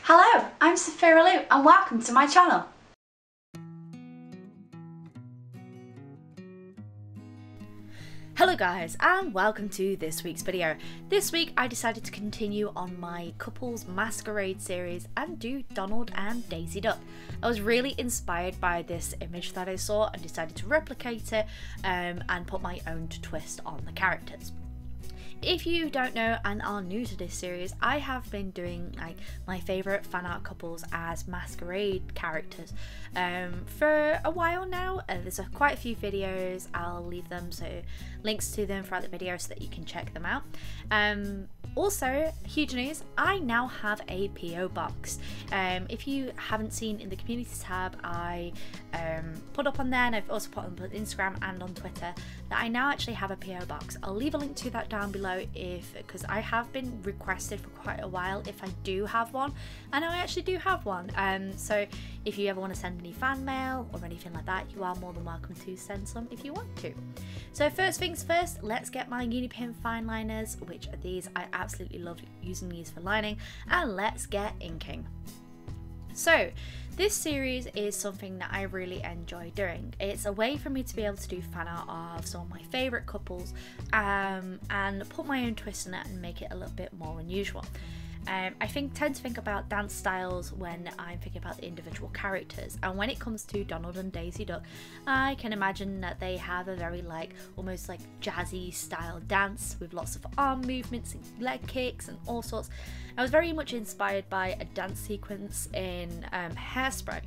Hello, I'm Sophiralou and welcome to my channel. Hello guys and welcome to this week's video. This week I decided to continue on my couples Masquerade series and do Donald and Daisy Duck. I was really inspired by this image that I saw and decided to replicate it and put my own twist on the characters. If you don't know and are new to this series, I have been doing like my favourite fan art couples as Masquerade characters for a while now. There's quite a few videos. I'll leave them, so links to them throughout the video so that you can check them out. Also, huge news, I now have a P.O. box. If you haven't seen in the community tab, I put up on there, and I've also put on Instagram and on Twitter, that I now actually have a P.O. box. I'll leave a link to that down below because I have been requested for quite a while if I do have one, and I actually do have one. So if you ever want to send any fan mail or anything like that, you are more than welcome to send some if you want to. So first things first, let's get my Unipin fine liners, which are these. I absolutely love using these for lining, and let's get inking. So this series is something that I really enjoy doing. It's a way for me to be able to do fan art of some of my favourite couples and put my own twist on it and make it a little bit more unusual. I tend to think about dance styles when I'm thinking about the individual characters, and when it comes to Donald and Daisy Duck, I can imagine that they have a very almost like jazzy style dance with lots of arm movements and leg kicks and all sorts. I was very much inspired by a dance sequence in Hairspray,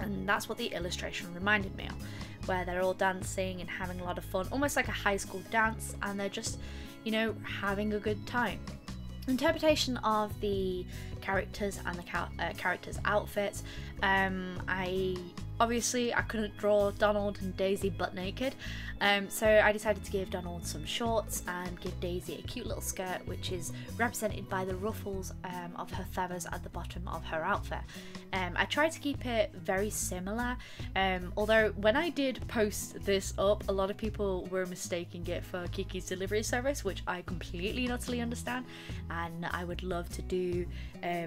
and that's what the illustration reminded me of, where they're all dancing and having a lot of fun, almost like a high school dance, and they're just, you know, having a good time. Interpretation of the characters and the characters' outfits. Obviously I couldn't draw Donald and Daisy butt naked, so I decided to give Donald some shorts and give Daisy a cute little skirt, which is represented by the ruffles of her feathers at the bottom of her outfit. I tried to keep it very similar, although when I did post this up, a lot of people were mistaking it for Kiki's Delivery Service, which I completely and utterly understand, and I would love to do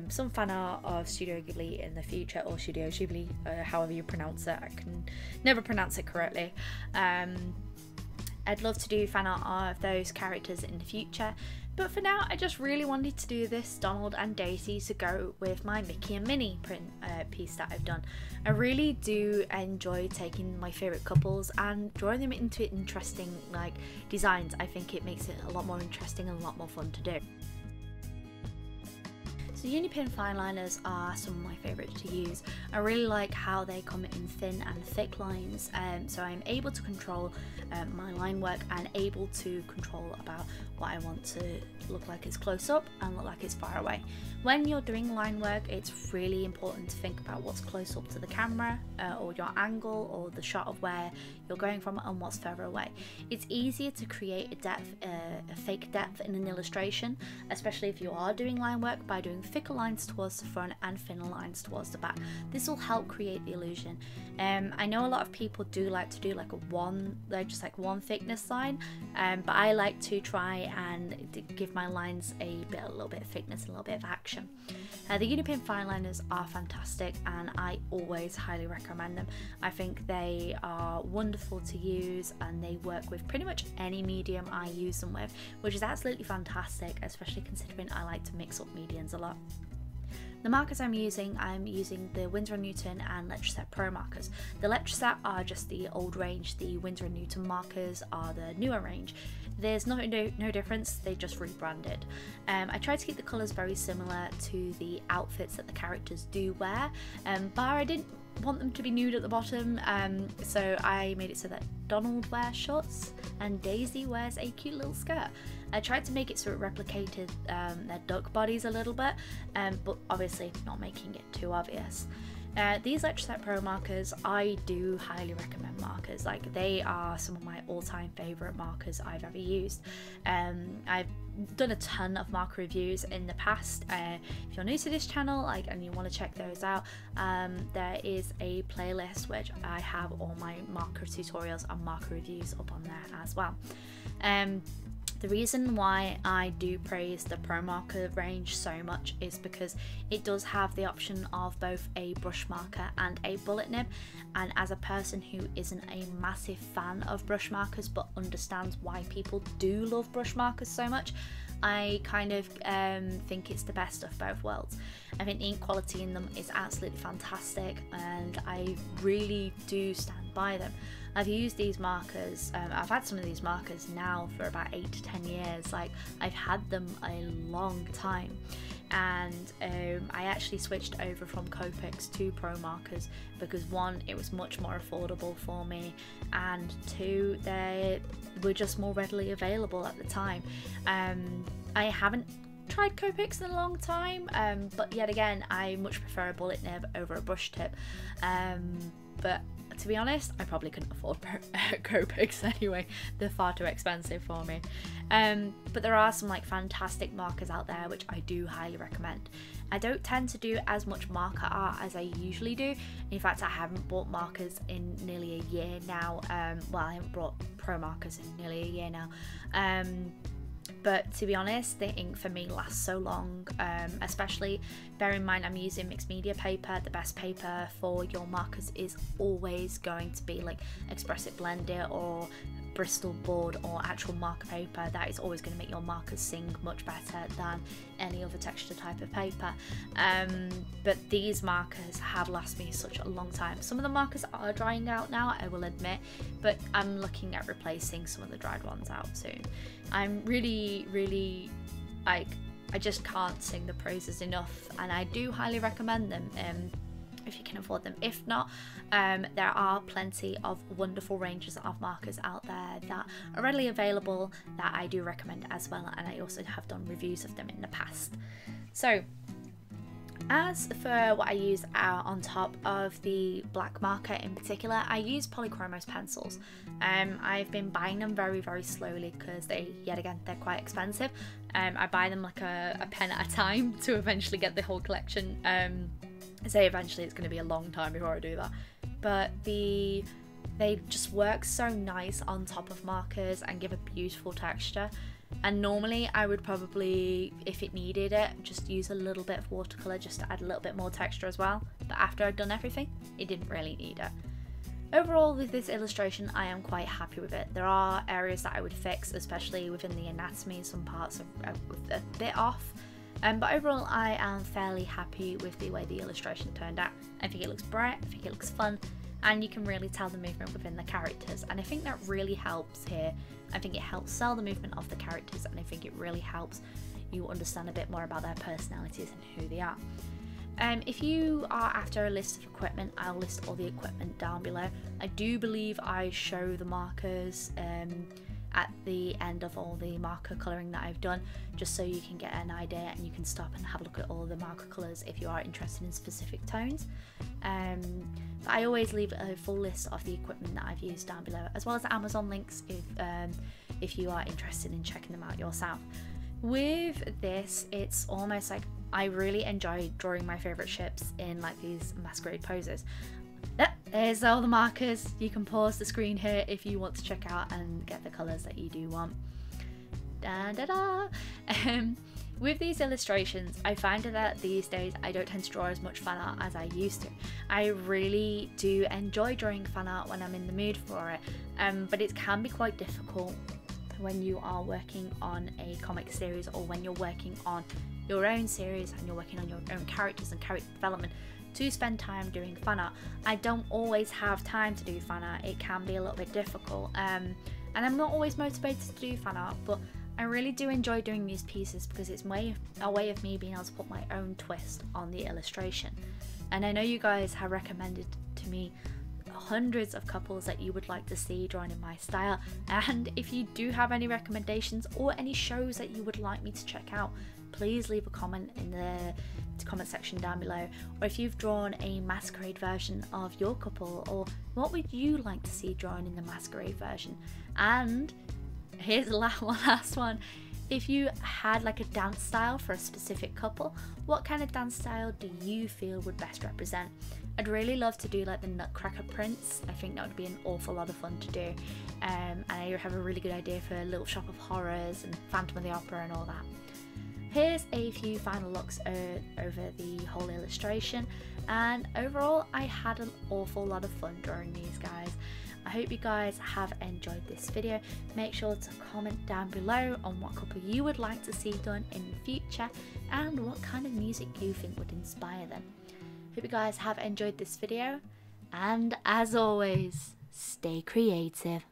some fan art of Studio Ghibli in the future, or Studio Ghibli, however you pronounce it. I can never pronounce it correctly. I'd love to do fan art of those characters in the future, but for now I just really wanted to do this Donald and Daisy to go with my Mickey and Minnie print piece that I've done. I really do enjoy taking my favourite couples and drawing them into interesting designs. I think it makes it a lot more interesting and a lot more fun to do. So Unipin fine liners are some of my favourites to use. I really like how they come in thin and thick lines, so I'm able to control my line work and able to control about what I want to look like it's close up and look like it's far away. When you're doing line work, it's really important to think about what's close up to the camera or your angle or the shot of where you're going from and what's further away. It's easier to create a depth, a fake depth in an illustration, especially if you are doing line work, by doing thicker lines towards the front and thinner lines towards the back. This will help create the illusion. I know a lot of people do like to do just one thickness line, but I like to try and give my lines a little bit of thickness and a little bit of action. The Unipin fine liners are fantastic and I always highly recommend them. I think they are wonderful to use and they work with pretty much any medium I use them with, which is absolutely fantastic, especially considering I like to mix up mediums a lot. The markers I'm using the Winsor & Newton and Letraset Pro markers. The Letraset are just the old range, the Winsor & Newton markers are the newer range. There's no difference, they just rebranded. I tried to keep the colours very similar to the outfits that the characters do wear, but I didn't want them to be nude at the bottom, so I made it so that Donald wears shorts and Daisy wears a cute little skirt. I tried to make it so it replicated their duck bodies a little bit, but obviously not making it too obvious. These Letraset Pro markers, I do highly recommend markers. They are some of my all-time favourite markers I've ever used. I've done a ton of marker reviews in the past. If you're new to this channel and you want to check those out, there is a playlist which I have all my marker tutorials and marker reviews up on there as well. The reason why I do praise the Pro Marker range so much is because it does have the option of both a brush marker and a bullet nib, and as a person who isn't a massive fan of brush markers but understands why people do love brush markers so much, I kind of think it's the best of both worlds. I think the ink quality in them is absolutely fantastic and I really do stand by them. I've used these markers, I've had some of these markers now for about 8 to 10 years, like I've had them a long time. And I actually switched over from Copics to Pro Markers because one, it was much more affordable for me, and two, they were just more readily available at the time. I haven't tried Copics in a long time, but yet again I much prefer a bullet nib over a brush tip, but to be honest, I probably couldn't afford Copics anyway. They're far too expensive for me. But there are some like fantastic markers out there which I do highly recommend. I don't tend to do as much marker art as I usually do. In fact, I haven't bought markers in nearly a year now. Well, I haven't bought Pro Markers in nearly a year now. But to be honest, the ink for me lasts so long, especially bear in mind I'm using mixed media paper. The best paper for your markers is always going to be like Expressive Blender or Bristol board or actual marker paper. That is always going to make your markers sing much better than any other texture type of paper. But these markers have lasted me such a long time. Some of the markers are drying out now, I will admit, but I'm looking at replacing some of the dried ones out soon. I'm really like, I just can't sing the praises enough, and I do highly recommend them if you can afford them. If not, there are plenty of wonderful ranges of markers out there that are readily available that I do recommend as well, and I also have done reviews of them in the past. So as for what I use on top of the black marker in particular, I use Polychromos pencils. I've been buying them very slowly because they're quite expensive. I buy them like a pen at a time to eventually get the whole collection. I say eventually, it's going to be a long time before I do that, but they just work so nice on top of markers and give a beautiful texture. And normally I would probably, if it needed it, just use a little bit of watercolour just to add a little bit more texture as well, but after I'd done everything, it didn't really need it. Overall, with this illustration, I am quite happy with it. There are areas that I would fix, especially within the anatomy. Some parts are a bit off, but overall I am fairly happy with the way the illustration turned out. I think it looks bright, I think it looks fun, and you can really tell the movement within the characters, and I think that really helps here. I think it helps sell the movement of the characters, and I think it really helps you understand a bit more about their personalities and who they are. If you are after a list of equipment, I'll list all the equipment down below. I do believe I show the markers at the end of all the marker colouring that I've done, just so you can get an idea and you can stop and have a look at all the marker colours if you are interested in specific tones. But I always leave a full list of the equipment that I've used down below, as well as Amazon links if you are interested in checking them out yourself. With this, it's almost like I really enjoy drawing my favourite ships in like these Masquerade poses. There's all the markers. You can pause the screen here if you want to check out and get the colours that you do want. With these illustrations, I find that these days I don't tend to draw as much fan art as I used to. I really do enjoy drawing fan art when I'm in the mood for it, but it can be quite difficult when you are working on a comic series, or when you're working on your own series and you're working on your own characters and character development, to spend time doing fan art. I don't always have time to do fan art. It can be a little bit difficult, and I'm not always motivated to do fan art, but I really do enjoy doing these pieces because it's a way of me being able to put my own twist on the illustration. And I know you guys have recommended to me hundreds of couples that you would like to see drawn in my style, and if you do have any recommendations or any shows that you would like me to check out, please leave a comment in the comment section down below. Or if you've drawn a Masquerade version of your couple, or what would you like to see drawn in the Masquerade version. And here's the last one. If you had like a dance style for a specific couple, what kind of dance style do you feel would best represent? I'd really love to do like the Nutcracker Prince. I think that would be an awful lot of fun to do. And I have a really good idea for Little Shop of Horrors and Phantom of the Opera and all that. Here's a few final looks over the whole illustration, and overall I had an awful lot of fun drawing these guys. I hope you guys have enjoyed this video. Make sure to comment down below on what couple you would like to see done in the future and what kind of music you think would inspire them. Hope you guys have enjoyed this video, and as always, stay creative.